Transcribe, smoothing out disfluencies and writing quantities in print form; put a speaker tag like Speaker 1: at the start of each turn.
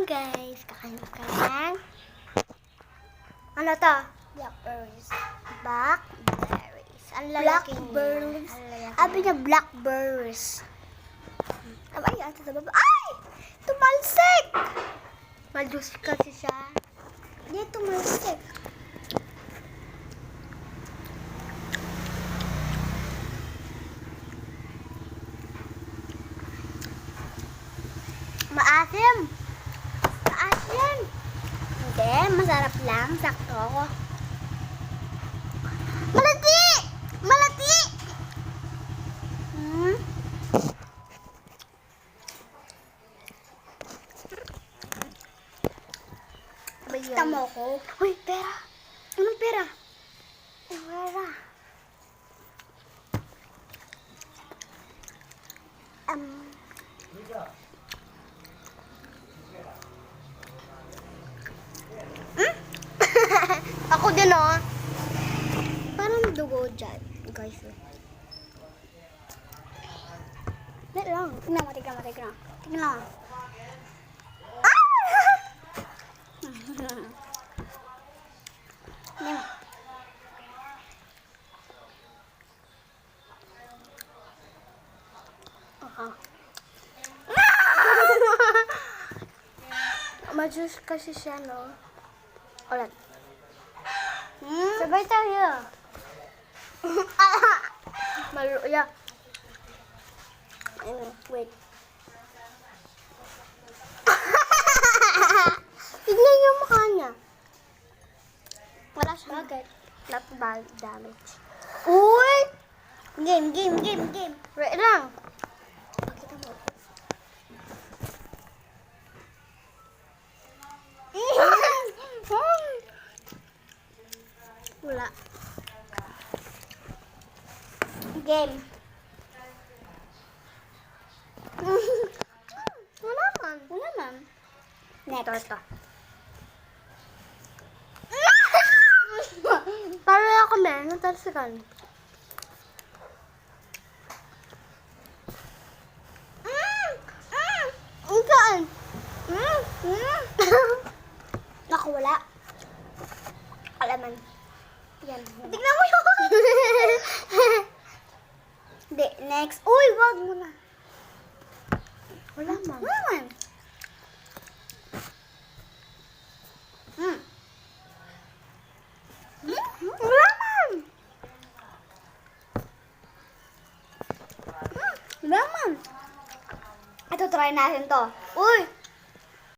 Speaker 1: guys, kakain ka ng ano to?
Speaker 2: Blackberries.
Speaker 1: Blackberries. Ang lalaki
Speaker 2: Blackberries.
Speaker 1: Sabi niya blackberries. Ay, ito sa baba. Ay! Tumalsik! Majuice kasi siya. Hindi tumalsik. Maasim. Maasim. Hindi, masarap lang. Sakto ako. Malati! Malati! Hmm?
Speaker 2: Kita mo ko?
Speaker 1: Uy, pera. Anong pera? Pera. Ako din, oh. Parang dugo dyan, guys. Wait lang. Tignan mo. Tignan mo. Ah! Tignan mo. Majuice kasi siya, no? Ulit. Sabay tayo. Maluya. Wait. Tignan yung mukha niya. Wala siya.
Speaker 2: Bakit?
Speaker 1: Not damage. Uy! Game. Wait lang. Pakita mo. Wala. Game. Wala man.
Speaker 2: Next.
Speaker 1: Ito. Para ako men, natalsikan. Saan?
Speaker 2: Naku, wala.
Speaker 1: Alaman.
Speaker 2: Yan.
Speaker 1: Tignan mo yun!
Speaker 2: Hindi, next. Uy, wag mo na.
Speaker 1: Wala man.
Speaker 2: Wala man.
Speaker 1: Wala man!
Speaker 2: Wala man. Ito, try natin to.
Speaker 1: Uy!